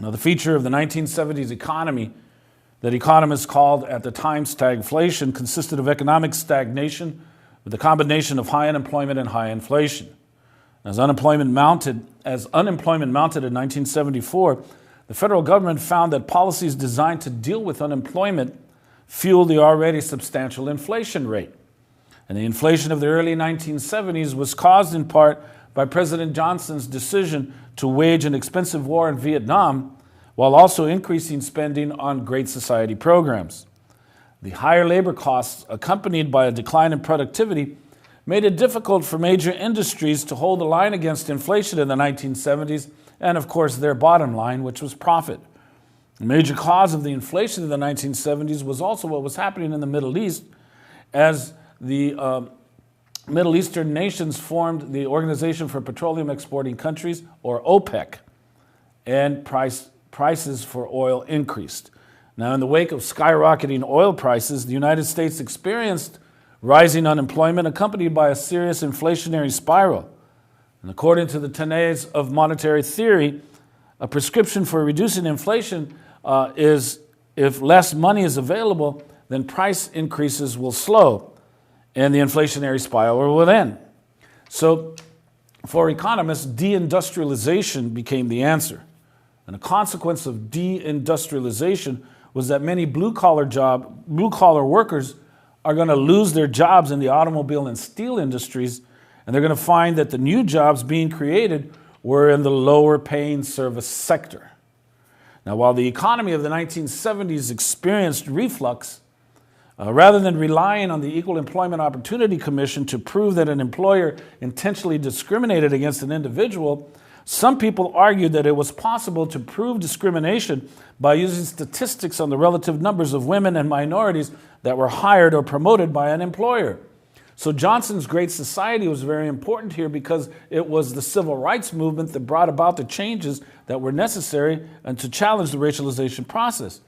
Now, the feature of the 1970s economy that economists called at the time stagflation consisted of economic stagnation with a combination of high unemployment and high inflation. As unemployment mounted in 1974, the federal government found that policies designed to deal with unemployment fueled the already substantial inflation rate. And the inflation of the early 1970s was caused in part by President Johnson's decision to wage an expensive war in Vietnam while also increasing spending on Great Society programs. The higher labor costs, accompanied by a decline in productivity, made it difficult for major industries to hold the line against inflation in the 1970s and, of course, their bottom line, which was profit. A major cause of the inflation in the 1970s was also what was happening in the Middle East as the Middle Eastern nations formed the Organization for Petroleum Exporting Countries, or OPEC, and prices for oil increased. Now, in the wake of skyrocketing oil prices, the United States experienced rising unemployment accompanied by a serious inflationary spiral. And according to the tenets of monetary theory, a prescription for reducing inflation is if less money is available, then price increases will slow and the inflationary spiral will end. So for economists, deindustrialization became the answer. And a consequence of deindustrialization was that many blue-collar workers are going to lose their jobs in the automobile and steel industries, and they're going to find that the new jobs being created were in the lower-paying service sector. Now, while the economy of the 1970s experienced reflux, rather than relying on the Equal Employment Opportunity Commission to prove that an employer intentionally discriminated against an individual, some people argued that it was possible to prove discrimination by using statistics on the relative numbers of women and minorities that were hired or promoted by an employer. So Johnson's Great Society was very important here because it was the civil rights movement that brought about the changes that were necessary and to challenge the racialization process.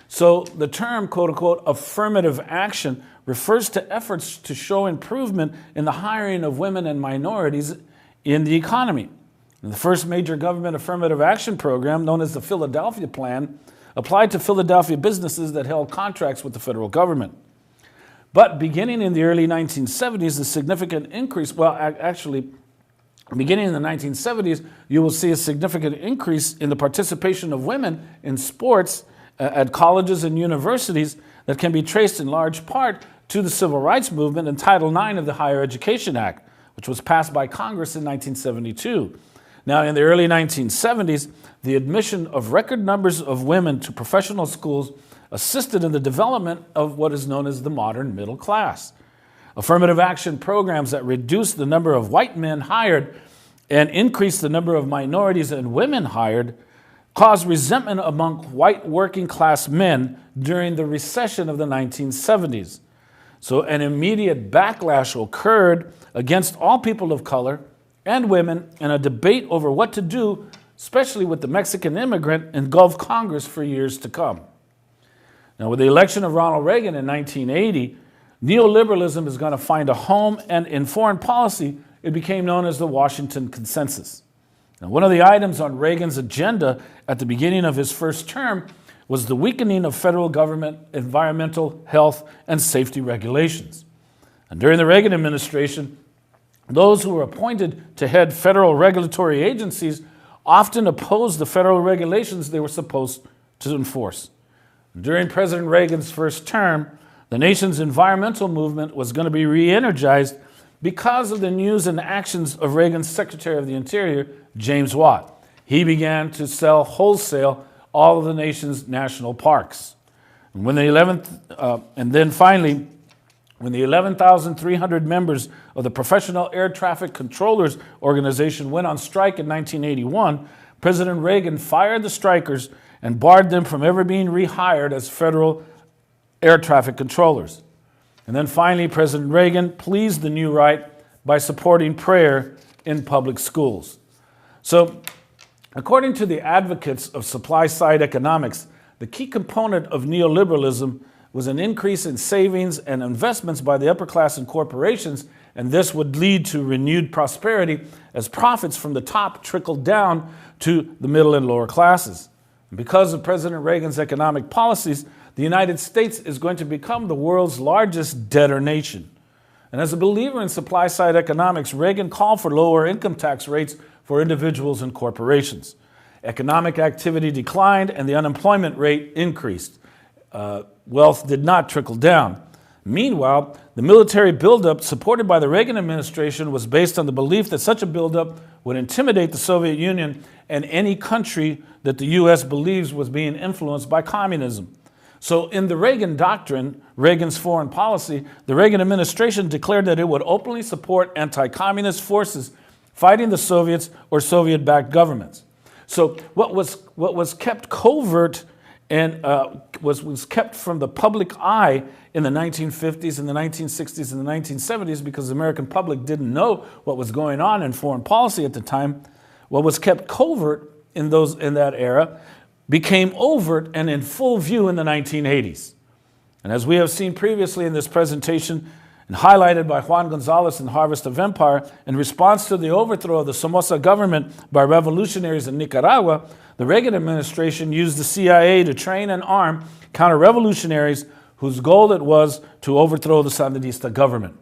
So the term, quote unquote, affirmative action refers to efforts to show improvement in the hiring of women and minorities in the economy. And the first major government affirmative action program, known as the Philadelphia Plan, applied to Philadelphia businesses that held contracts with the federal government. But beginning in the early 1970s, the significant increase, beginning in the 1970s, you will see a significant increase in the participation of women in sports at colleges and universities that can be traced in large part to the civil rights movement and Title IX of the Higher Education Act, which was passed by Congress in 1972. Now, in the early 1970s, the admission of record numbers of women to professional schools assisted in the development of what is known as the modern middle class. Affirmative action programs that reduced the number of white men hired and increased the number of minorities and women hired caused resentment among white working class men during the recession of the 1970s. So an immediate backlash occurred against all people of color and women, and a debate over what to do, especially with the Mexican immigrant, engulfed Congress for years to come. Now, with the election of Ronald Reagan in 1980, neoliberalism is going to find a home, and in foreign policy, it became known as the Washington Consensus. Now, one of the items on Reagan's agenda at the beginning of his first term was the weakening of federal government environmental, health, and safety regulations. And during the Reagan administration, those who were appointed to head federal regulatory agencies often opposed the federal regulations they were supposed to enforce. During President Reagan's first term, the nation's environmental movement was going to be re-energized because of the news and actions of Reagan's Secretary of the Interior, James Watt. He began to sell wholesale all of the nation's national parks. And when the 11,300 members of the Professional Air Traffic Controllers Organization went on strike in 1981, President Reagan fired the strikers and barred them from ever being rehired as federal air traffic controllers. And then finally, President Reagan pleased the new right by supporting prayer in public schools. So, according to the advocates of supply-side economics, the key component of neoliberalism was an increase in savings and investments by the upper class and corporations, and this would lead to renewed prosperity as profits from the top trickled down to the middle and lower classes. Because of President Reagan's economic policies, the United States is going to become the world's largest debtor nation. And as a believer in supply-side economics, Reagan called for lower income tax rates for individuals and corporations. Economic activity declined and the unemployment rate increased. Wealth did not trickle down. Meanwhile, the military buildup supported by the Reagan administration was based on the belief that such a buildup would intimidate the Soviet Union and any country that the U.S. believes was being influenced by communism. So in the Reagan doctrine, Reagan's foreign policy, the Reagan administration declared that it would openly support anti-communist forces fighting the Soviets or Soviet-backed governments. So what was kept covert and was kept from the public eye in the 1950s and the 1960s and the 1970s because the American public didn't know what was going on in foreign policy at the time, what was kept covert in that era became overt and in full view in the 1980s. And as we have seen previously in this presentation and highlighted by Juan Gonzalez in Harvest of Empire, in response to the overthrow of the Somoza government by revolutionaries in Nicaragua, the Reagan administration used the CIA to train and arm counter-revolutionaries whose goal it was to overthrow the Sandinista government.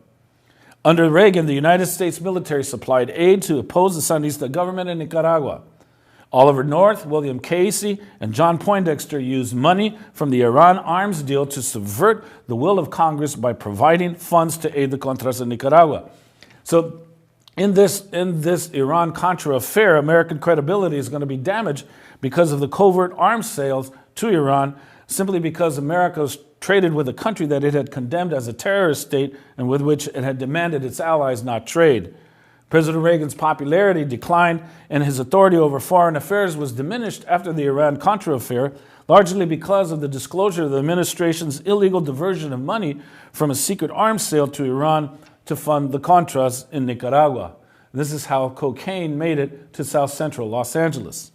Under Reagan, the United States military supplied aid to oppose the Sandinista government in Nicaragua. Oliver North, William Casey, and John Poindexter used money from the Iran arms deal to subvert the will of Congress by providing funds to aid the Contras in Nicaragua. So in this Iran-Contra affair, American credibility is going to be damaged because of the covert arms sales to Iran, simply because America was traded with a country that it had condemned as a terrorist state and with which it had demanded its allies not trade. President Reagan's popularity declined and his authority over foreign affairs was diminished after the Iran-Contra affair, largely because of the disclosure of the administration's illegal diversion of money from a secret arms sale to Iran to fund the Contras in Nicaragua. This is how cocaine made it to South Central Los Angeles.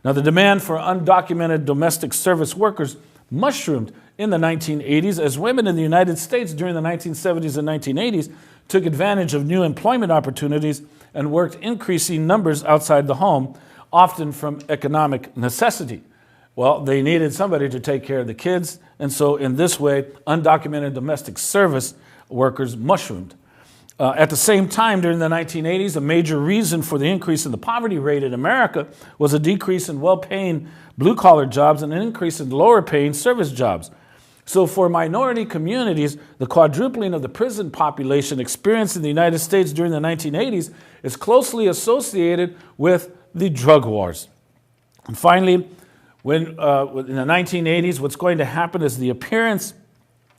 Now, the demand for undocumented domestic service workers mushroomed in the 1980s as women in the United States during the 1970s and 1980s took advantage of new employment opportunities and worked increasing numbers outside the home, often from economic necessity. Well, they needed somebody to take care of the kids, and so in this way, undocumented domestic service workers mushroomed. At the same time, during the 1980s, a major reason for the increase in the poverty rate in America was a decrease in well-paying blue-collar jobs and an increase in lower-paying service jobs. So for minority communities, the quadrupling of the prison population experienced in the United States during the 1980s is closely associated with the drug wars. And finally, when in the 1980s, what's going to happen is the appearance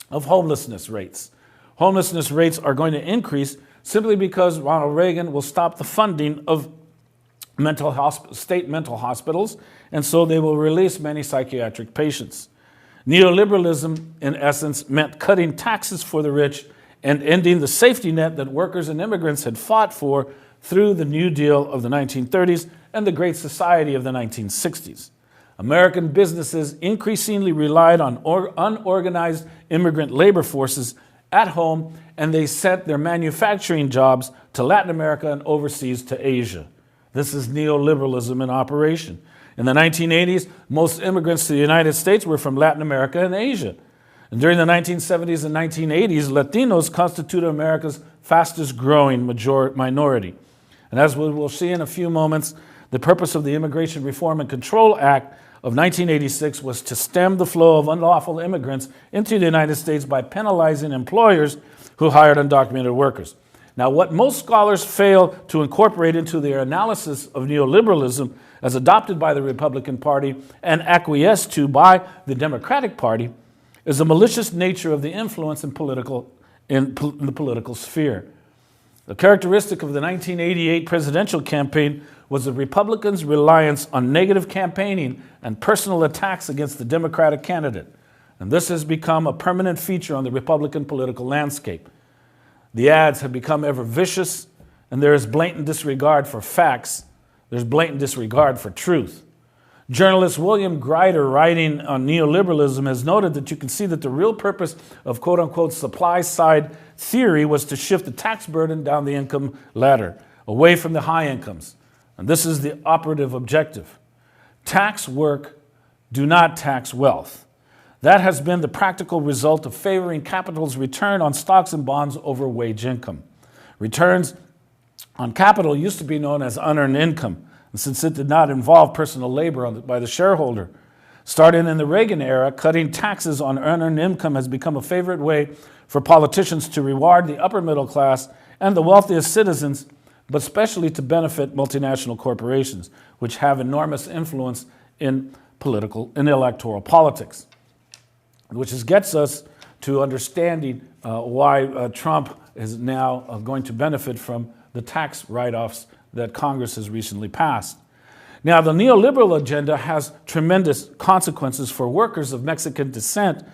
of homelessness rates. Homelessness rates are going to increase simply because Ronald Reagan will stop the funding of state mental hospitals, and so they will release many psychiatric patients. Neoliberalism, in essence, meant cutting taxes for the rich and ending the safety net that workers and immigrants had fought for through the New Deal of the 1930s and the Great Society of the 1960s. American businesses increasingly relied on unorganized immigrant labor forces at home, and they sent their manufacturing jobs to Latin America and overseas to Asia. This is neoliberalism in operation. In the 1980s, most immigrants to the United States were from Latin America and Asia. And during the 1970s and 1980s, Latinos constituted America's fastest growing minority. And as we will see in a few moments, the purpose of the Immigration Reform and Control Act of 1986 was to stem the flow of unlawful immigrants into the United States by penalizing employers who hired undocumented workers. Now, what most scholars fail to incorporate into their analysis of neoliberalism as adopted by the Republican Party and acquiesced to by the Democratic Party is the malicious nature of the influence in the political sphere. The characteristic of the 1988 presidential campaign was the Republicans' reliance on negative campaigning and personal attacks against the Democratic candidate. And this has become a permanent feature on the Republican political landscape. The ads have become ever vicious, and there is blatant disregard for facts. There's blatant disregard for truth. Journalist William Greider, writing on neoliberalism, has noted that you can see that the real purpose of quote-unquote supply-side theory was to shift the tax burden down the income ladder, away from the high incomes. And this is the operative objective. Tax work do not tax wealth. That has been the practical result of favoring capital's return on stocks and bonds over wage income. Returns on capital used to be known as unearned income, and since it did not involve personal labor by the shareholder. Starting in the Reagan era, cutting taxes on unearned income has become a favorite way for politicians to reward the upper middle class and the wealthiest citizens, but especially to benefit multinational corporations, which have enormous influence in electoral politics. Which gets us to understanding why Trump is now going to benefit from the tax write-offs that Congress has recently passed. Now, the neoliberal agenda has tremendous consequences for workers of Mexican descent